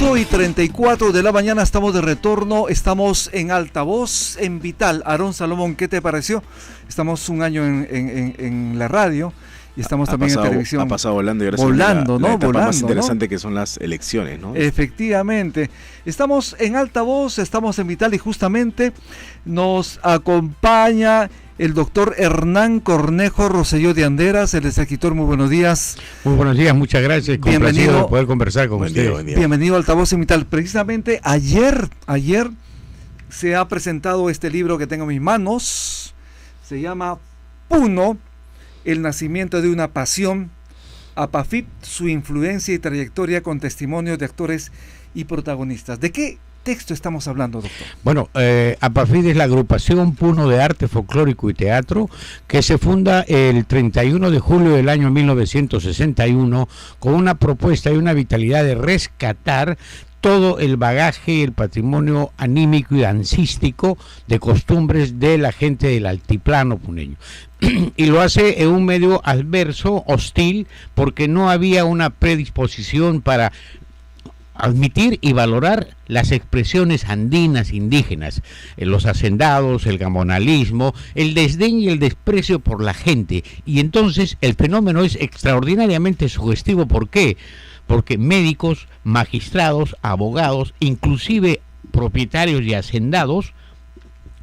8:34 de la mañana, estamos de retorno, estamos en Altavoz, en Vital. Aarón Salomón, ¿qué te pareció? Estamos un año en la radio y estamos también en televisión. Ha pasado volando y ahora volando, la etapa volando, más interesante, ¿no? que son las elecciones, ¿no? Efectivamente. Estamos en Altavoz, estamos en Vital y justamente nos acompaña el doctor Hernán Cornejo Rosselló de Anderas, el escritor. Muy buenos días. Muy buenos días, muchas gracias. Bienvenido de poder conversar con ustedes. Bienvenido a Altavoz en Vital. Precisamente ayer se ha presentado este libro que tengo en mis manos. Se llama Puno, el nacimiento de una pasión. APAFIP, su influencia y trayectoria, con testimonios de actores y protagonistas. ¿De qué texto estamos hablando, doctor? Bueno, APAFIP es la agrupación Puno de Arte Folclórico y Teatro, que se funda el 31 de julio del año 1961 con una propuesta y una vitalidad de rescatar todo el bagaje y el patrimonio anímico y dancístico de costumbres de la gente del altiplano puneño. Y lo hace en un medio adverso, hostil, porque no había una predisposición para admitir y valorar las expresiones andinas indígenas, los hacendados, el gamonalismo, el desdén y el desprecio por la gente. Y entonces el fenómeno es extraordinariamente sugestivo. ¿Por qué? Porque médicos, magistrados, abogados, inclusive propietarios y hacendados,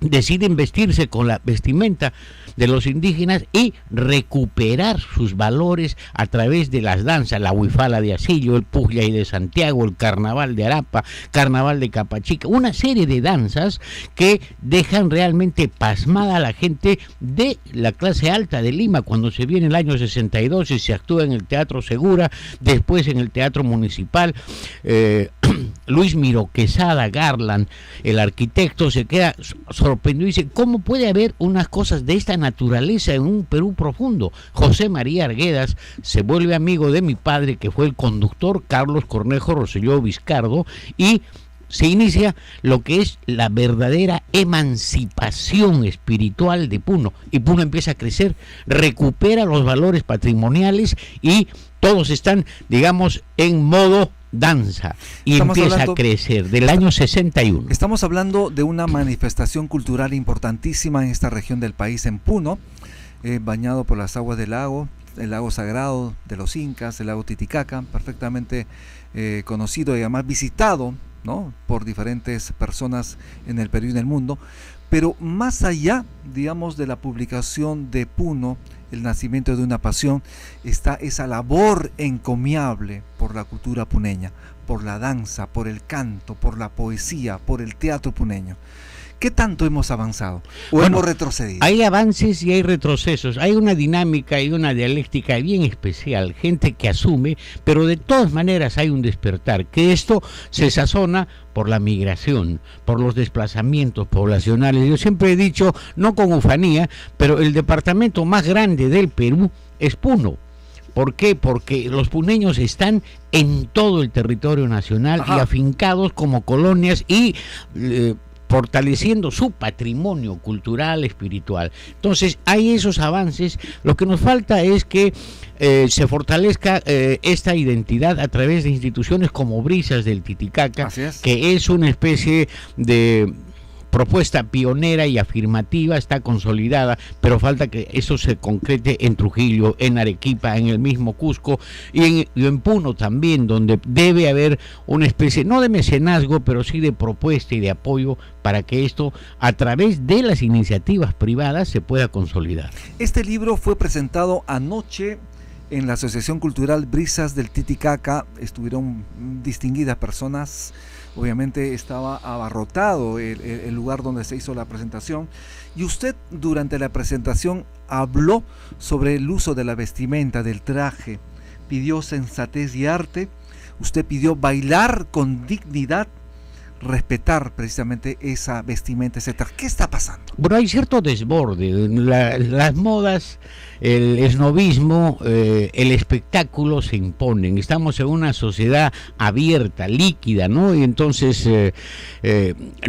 deciden vestirse con la vestimenta de los indígenas y recuperar sus valores a través de las danzas, la huifala de Asillo, el Pujllay de Santiago, el carnaval de Arapa, carnaval de Capachica, una serie de danzas que dejan realmente pasmada a la gente de la clase alta de Lima. Cuando se viene el año 62 y se actúa en el Teatro Segura, después en el Teatro Municipal, Luis Miro Quesada Garland, el arquitecto, se queda sorprendido y dice: ¿cómo puede haber unas cosas de esta naturaleza en un Perú profundo? José María Arguedas se vuelve amigo de mi padre, que fue el conductor Carlos Cornejo Rosselló Vizcardo, y se inicia lo que es la verdadera emancipación espiritual de Puno. Y Puno empieza a crecer, recupera los valores patrimoniales y todos están, digamos, en modo danza, y empieza a crecer del año 61. Estamos hablando de una manifestación cultural importantísima en esta región del país, en Puno, bañado por las aguas del lago, el lago sagrado de los incas, el lago Titicaca, perfectamente conocido y además visitado, ¿no?, por diferentes personas en el Perú y en el mundo. Pero más allá, digamos, de la publicación de Puno, el nacimiento de una pasión, está esa labor encomiable por la cultura puneña, por la danza, por el canto, por la poesía, por el teatro puneño. ¿Qué tanto hemos avanzado o hemos retrocedido? Hay avances y hay retrocesos, hay una dinámica y una dialéctica bien especial, gente que asume, pero de todas maneras hay un despertar, que esto se sazona por la migración, por los desplazamientos poblacionales. Yo siempre he dicho, no con ufanía, pero el departamento más grande del Perú es Puno. ¿Por qué? Porque los puneños están en todo el territorio nacional. Ajá. Y afincados como colonias y fortaleciendo su patrimonio cultural, espiritual. Entonces hay esos avances. Lo que nos falta es que se fortalezca esta identidad a través de instituciones como Brisas del Titicaca, que es una especie de propuesta pionera y afirmativa, está consolidada, pero falta que eso se concrete en Trujillo, en Arequipa, en el mismo Cusco y en Puno también, donde debe haber una especie, no de mecenazgo, pero sí de propuesta y de apoyo para que esto, a través de las iniciativas privadas, se pueda consolidar. Este libro fue presentado anoche en la Asociación Cultural Brisas del Titicaca. Estuvieron distinguidas personas. Obviamente estaba abarrotado el lugar donde se hizo la presentación, y usted durante la presentación habló sobre el uso de la vestimenta, del traje, pidió sensatez y arte, usted pidió bailar con dignidad, respetar precisamente esa vestimenta, etcétera. ¿Qué está pasando? Bueno, hay cierto desborde, las modas, el esnobismo, el espectáculo se imponen. Estamos en una sociedad abierta, líquida, ¿no? Y entonces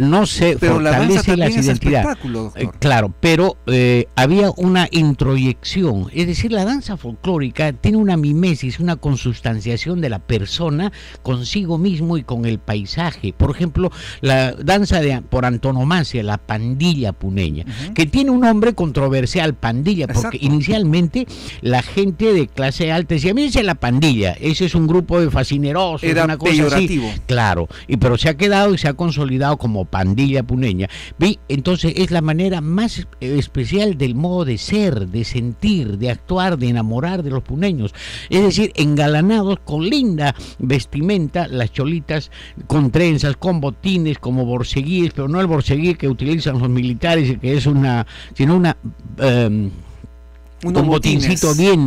no se pero fortalece la las identidades. Claro, pero había una introyección, es decir, la danza folclórica tiene una mimesis, una consustanciación de la persona consigo mismo y con el paisaje. Por ejemplo, la danza por antonomasia, la pandilla puneña, que tiene un nombre controversial, pandilla, porque inicialmente la gente de clase alta decía, mírense la pandilla, ese es un grupo de fascinerosos, era una cosa peyorativo. Así. Claro, pero se ha quedado y se ha consolidado como pandilla puneña. Entonces es la manera más especial del modo de ser, de sentir, de actuar, de enamorar de los puneños. Es decir, engalanados con linda vestimenta, las cholitas con trenzas, con botines, como borceguíes, pero no el borceguí que utilizan los militares, que es un botincito bien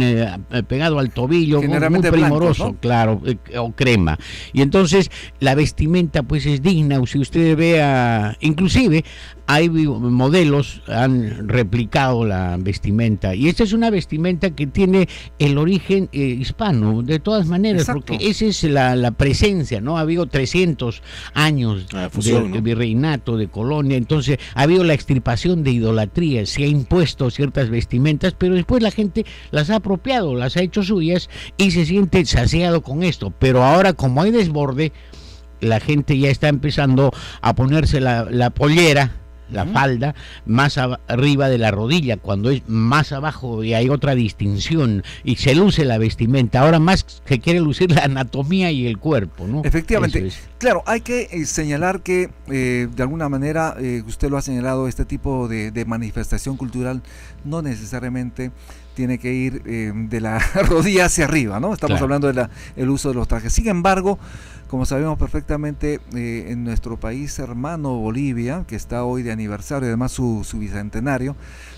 pegado al tobillo, muy primoroso, blanco, ¿no? Claro, o crema. Y entonces la vestimenta pues es digna. Si usted vea, inclusive hay modelos, han replicado la vestimenta, y esta es una vestimenta que tiene el origen hispano, de todas maneras. Exacto. Porque esa es la presencia, ¿no? Ha habido 300 años de virreinato, de colonia, entonces ha habido la extirpación de idolatría, se ha impuesto ciertas vestimentas, pero después la gente las ha apropiado, las ha hecho suyas y se siente saciado con esto. Pero ahora, como hay desborde, la gente ya está empezando a ponerse la pollera, la falda, más arriba de la rodilla, cuando es más abajo y hay otra distinción y se luce la vestimenta. Ahora más se quiere lucir la anatomía y el cuerpo, ¿no? Efectivamente. Claro, hay que señalar que de alguna manera, usted lo ha señalado, este tipo de manifestación cultural no necesariamente tiene que ir de la rodilla hacia arriba, ¿no? Estamos hablando del uso de los trajes. Sin embargo, como sabemos perfectamente, en nuestro país hermano Bolivia, que está hoy de aniversario, además su bicentenario,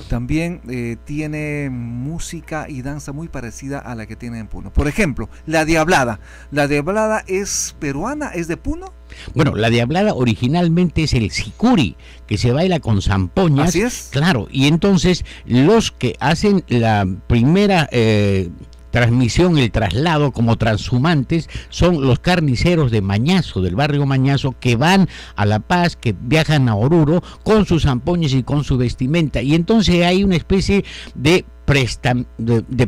también tiene música y danza muy parecida a la que tiene en Puno. Por ejemplo, la diablada. ¿La diablada es peruana? ¿Es de Puno? Bueno, la diablada originalmente es el sicuri, que se baila con zampoñas. Así es. Claro, y entonces los que hacen la primera transmisión, el traslado como transhumantes, son los carniceros de Mañazo, del barrio Mañazo, que van a La Paz, que viajan a Oruro con sus zampoñas y con su vestimenta, y entonces hay una especie de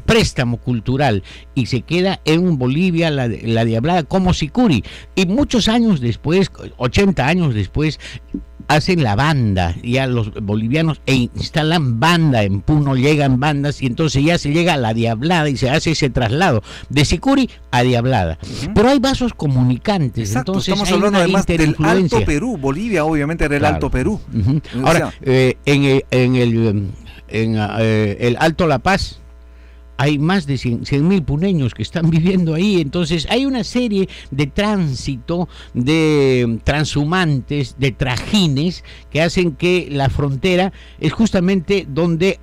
préstamo cultural, y se queda en Bolivia la diablada como sicuri, y muchos años después, 80 años después, hacen la banda, ya los bolivianos, e instalan banda en Puno, llegan bandas, y entonces ya se llega a la diablada y se hace ese traslado de sicuri a diablada. Pero hay vasos comunicantes. Exacto, entonces estamos hablando además del Alto Perú. Bolivia obviamente era el Alto Perú. Ahora, en el Alto La Paz hay más de 100.000 puneños que están viviendo ahí. Entonces hay una serie de tránsito, de transhumantes, de trajines, que hacen que la frontera es justamente donde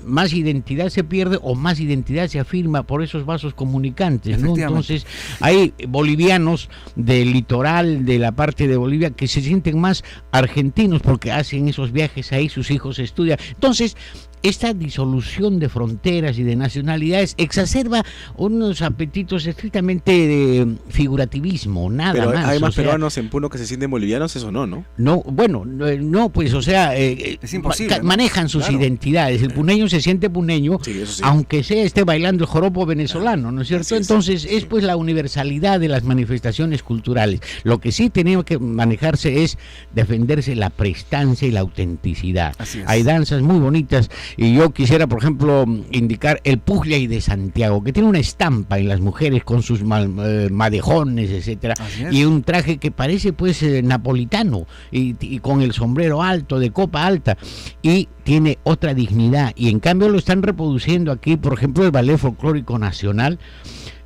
más identidad se pierde o más identidad se afirma por esos vasos comunicantes, ¿no? Entonces hay bolivianos del litoral, de la parte de Bolivia, que se sienten más argentinos porque hacen esos viajes ahí, sus hijos estudian. Entonces esta disolución de fronteras y de nacionalidades exacerba unos apetitos estrictamente de figurativismo, nada pero más. Hay más peruanos en Puno que se sienten bolivianos, eso no. No, bueno, no, pues, o sea, es imposible, manejan sus identidades. El puneño se siente puneño, sí, aunque esté bailando el joropo venezolano, ¿no es cierto? Entonces es pues la universalidad de las manifestaciones culturales. Lo que sí tenemos que manejarse es defenderse la prestancia y la autenticidad. Hay danzas muy bonitas. Y yo quisiera, por ejemplo, indicar el Pujllay de Santiago, que tiene una estampa en las mujeres con sus madejones, etcétera, y un traje que parece pues napolitano, y con el sombrero alto, de copa alta, y tiene otra dignidad. Y en cambio lo están reproduciendo aquí, por ejemplo, el Ballet Folclórico Nacional,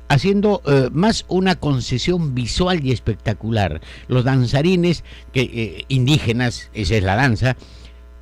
haciendo más una concesión visual y espectacular. Los danzarines indígenas, esa es la danza,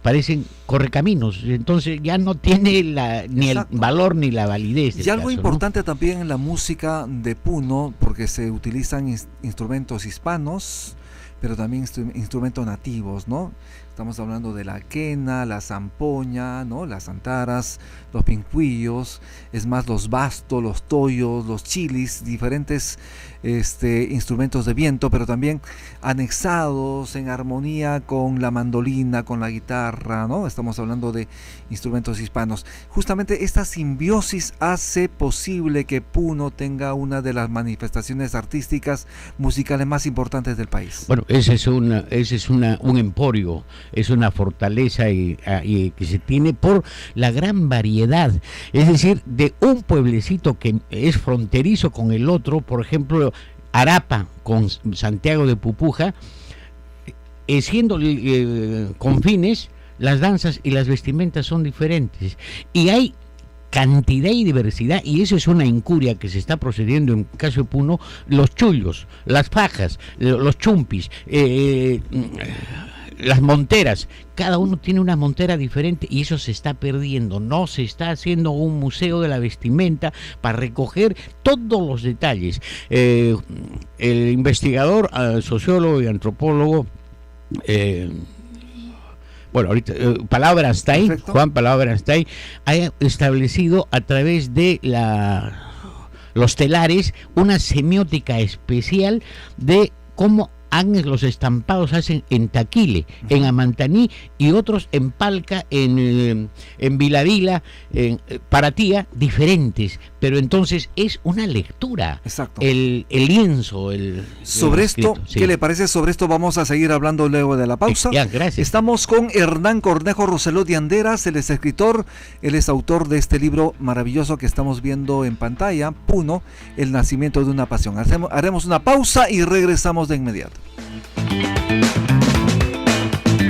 parecen correcaminos, entonces ya no tiene ni el valor ni la validez. Y algo importante, ¿no?, también en la música de Puno, porque se utilizan instrumentos hispanos, pero también instrumentos nativos, ¿no? Estamos hablando de la quena, la zampoña, ¿no? Las antaras, los pincuillos, es más, los bastos, los toyos, los chilis, diferentes instrumentos de viento, pero también anexados en armonía con la mandolina, con la guitarra, ¿no? Estamos hablando de instrumentos hispanos. Justamente esta simbiosis hace posible que Puno tenga una de las manifestaciones artísticas musicales más importantes del país. Bueno, ese es un emporio, es una fortaleza y que se tiene por la gran variedad, es decir, de un pueblecito que es fronterizo con el otro, por ejemplo, Arapa con Santiago de Pupuja, siendo confines, las danzas y las vestimentas son diferentes, y hay cantidad y diversidad, y eso es una incuria que se está procediendo en caso de Puno, los chullos, las fajas, los chumpis, las monteras, cada uno tiene una montera diferente y eso se está perdiendo. No se está haciendo un museo de la vestimenta para recoger todos los detalles. El investigador, sociólogo y antropólogo, bueno, ahorita Juan Palabras-Tay, ha establecido a través de los telares una semiótica especial de cómo los estampados hacen en Taquile, en Amantaní y otros en Palca, en Vilavila, en Paratía, diferentes, pero entonces es una lectura. Exacto. El lienzo, sobre esto, sí. ¿Qué le parece? Sobre esto vamos a seguir hablando luego de la pausa. Ya, gracias. Estamos con Hernán Cornejo Roseló de Anderas, él es escritor, él es autor de este libro maravilloso que estamos viendo en pantalla, Puno, el nacimiento de una pasión. Haremos una pausa y regresamos de inmediato.